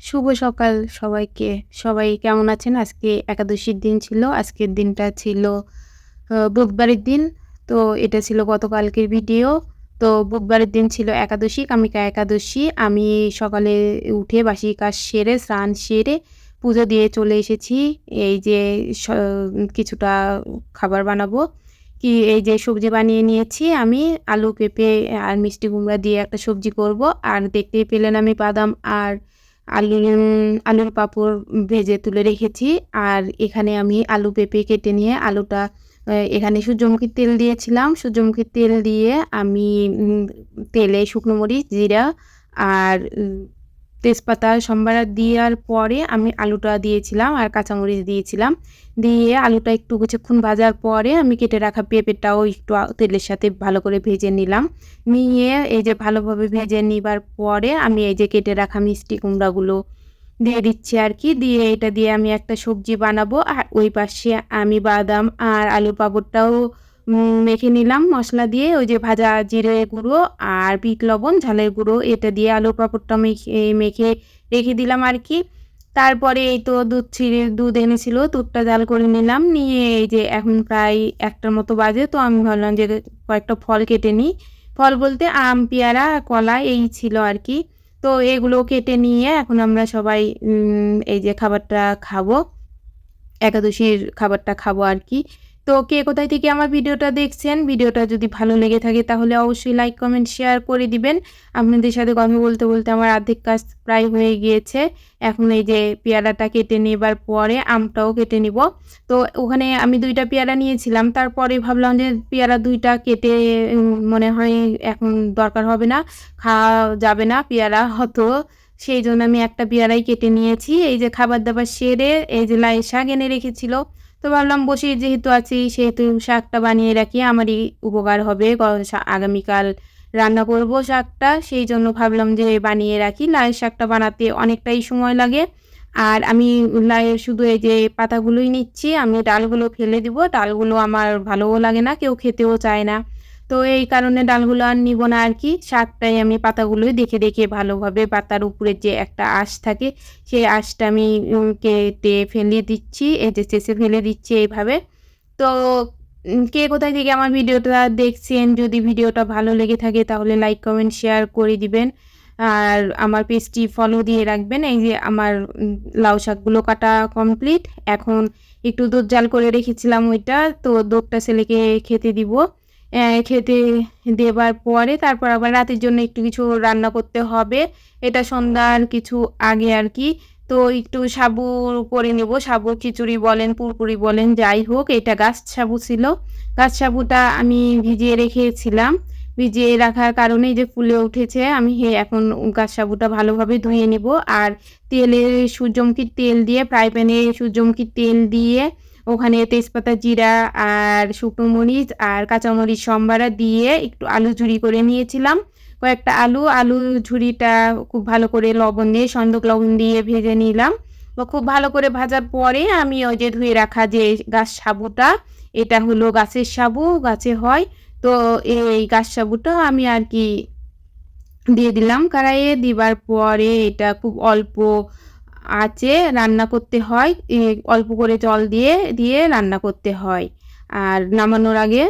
শুভ সকাল সবাইকে। সবাই কেমন আছেন? আজকে একাদশীর দিন ছিল। আজকের দিনটা ছিল বুধবারের দিন। তো এটা ছিল গতকালকের ভিডিও। তো বুধবারের দিন ছিল একাদশী, কামিকা একাদশী। আমি সকালে উঠে বাসি কাজ সেরে, স্নান সেরে পুজো দিয়ে চলে এসেছি। এই যে স কিছুটা খাবার বানাবো। এই যে সবজি বানিয়ে নিয়েছি আমি আলু, পেঁপে আর মিষ্টি কুমড়া দিয়ে একটা সবজি করব। আর দেখতেই পেলেন আমি বাদাম আর আলুর আলুর পাঁপড় ভেজে তুলে রেখেছি। আর এখানে আমি আলু পেঁপে কেটে নিয়ে আলুটা এখানে সূর্যমুখীর তেল দিয়েছিলাম। সূর্যমুখীর তেল দিয়ে আমি তেলে শুকনো মরিচ, জিরা আর তেজপাতা সম্বারা দেওয়ার পরে আমি আলুটা দিয়েছিলাম আর কাঁচামরিচ দিয়েছিলাম। দিয়ে আলুটা একটু কিছুক্ষণ ভাজার পরে আমি কেটে রাখা পেঁপেটাও একটু তেলের সাথে ভালো করে ভেজে নিলাম। নিয়ে এই যে ভালোভাবে ভেজে নিবার পরে আমি এই যে কেটে রাখা মিষ্টি কুমড়াগুলো দিয়ে দিচ্ছি আর কি। দিয়ে এটা দিয়ে আমি একটা সবজি বানাবো। আর ওই পাশে আমি বাদাম আর আলুর পাঁপড়টাও মেখে নিলাম মশলা দিয়ে। ওই যে ভাজা জিরে গুঁড়ো আর বিট লবণ, ঝালের গুঁড়ো এটা দিয়ে আলুর পাঁপড়টা মেখে রেখে দিলাম আর কি। তারপরে এই তো দুধ এনেছিল, দুধটা জাল করে নিলাম। নিয়ে এই যে এখন প্রায় ১টার মতো বাজে। তো আমি ভাবলাম যে কয়েকটা ফল কেটে নিই। ফল বলতে আম, পেয়ারা, কলা এই ছিল আর কি। তো এগুলো কেটে নিয়ে এখন আমরা সবাই এই যে খাবারটা খাবো, একাদশীর খাবারটা খাবো আর কি। তো কে কোথায় থেকে আমার ভিডিওটা দেখছেন, ভিডিওটা যদি ভালো লেগে থাকে তাহলে অবশ্যই লাইক, কমেন্ট, শেয়ার করে দিবেন। আপনাদের সাথে কথা বলতে বলতে আমার অর্ধেক কাজ প্রায় হয়ে গিয়েছে। এখন এই যে পেয়ারাটা কেটে নেবার পরে আমটাও কেটে নিব। তো ওখানে আমি ২টা পেয়ারা নিয়েছিলাম। তারপরে ভাবলাম যে পেয়ারা ২টা কেটে মনে হয় এখন দরকার হবে না, খাওয়া যাবে না পেয়ারা হতো। সেই জন্য আমি একটা পেয়ারাই কেটে নিয়েছি। এই যে খাবার দাবার সেরে এই যে লাই শাক এনে রেখেছিল। তো ভাবলাম বসে যেহেতু আছি সেহেতু শাকটা বানিয়ে রাখি, আমারই উপকার হবে। আগামীকাল রান্না করব শাকটা, সেই জন্য ভাবলাম যে বানিয়ে রাখি। লাইয়ের শাকটা বানাতে অনেকটাই সময় লাগে। আর আমি লাইয়ের শুধু এই যে পাতাগুলোই নিচ্ছি, আমি ডালগুলো ফেলে দিব। ডালগুলো আমার ভালোও লাগে না, কেউ খেতেও চায় না। তো এই কারণে ডালগুলো আর নিব না আর কি। শাকটাই আমি পাতাগুলোই দেখে দেখে ভালোভাবে পাতার উপরে যে একটা আঁশ থাকে সেই আঁশটা আমি কেটে ফেলে দিচ্ছি, এই যে চেঁচে ফেলে দিচ্ছি এইভাবে। তো কে কোথায় থেকে আমার ভিডিওটা দেখছেন, যদি ভিডিওটা ভালো লেগে থাকে তাহলে লাইক, কমেন্ট, শেয়ার করে দিবেন। আর আমার পেজটি ফলো দিয়ে রাখবেন। এই যে আমার লাউ শাকগুলো কাটা কমপ্লিট। এখন একটু দুধ জাল করে রেখেছিলাম ওইটা, তো দুধটা ছেলেকে খেতে দিব। খেতে দেবার পরে তারপর আবার রাতের জন্য একটু কিছু রান্না করতে হবে। এটা সন্ধ্যার কিছু আগে আর কি। তো একটু সাবু করে নেব। সাবুর খিচুড়ি বলেন, পুরপুরি বলেন, যাই হোক। এটা গাছ সাবু ছিল। গাছ সাবুটা আমি ভিজিয়ে রেখেছিলাম। ভিজিয়ে রাখার কারণে যে ফুলে উঠেছে। আমি এখন গাছ সাবুটা ভালোভাবে ধুয়ে নেব। আর সূর্যমুখীর তেল দিয়ে, ফ্রাই প্যানে সূর্যমুখীর তেল দিয়ে ওখানে তেজপাতা, জিরা আর শুকনো মরিচ আর কাঁচামরিচ সম্বারা দিয়ে একটু আলু ঝুরি করে নিয়েছিলাম। কয়েকটা আলু ঝুরিটা খুব ভালো করে লবণ দিয়ে, সন্দক লবণ দিয়ে ভেজে নিলাম। খুব ভালো করে ভাজার পরে আমি ওই যে ধুয়ে রাখা যে গাছ সাবুটা, এটা হলো গাছের সাবু, গাছে হয়। তো এই গাছ সাবুটা আমি আর কি দিয়ে দিলাম কড়াইয়ে। দিবার পরে এটা খুব অল্প আঁচে রান্না করতে হয়। অল্প করে জল দিয়ে দিয়ে রান্না করতে হয়। আর নামানোর আগে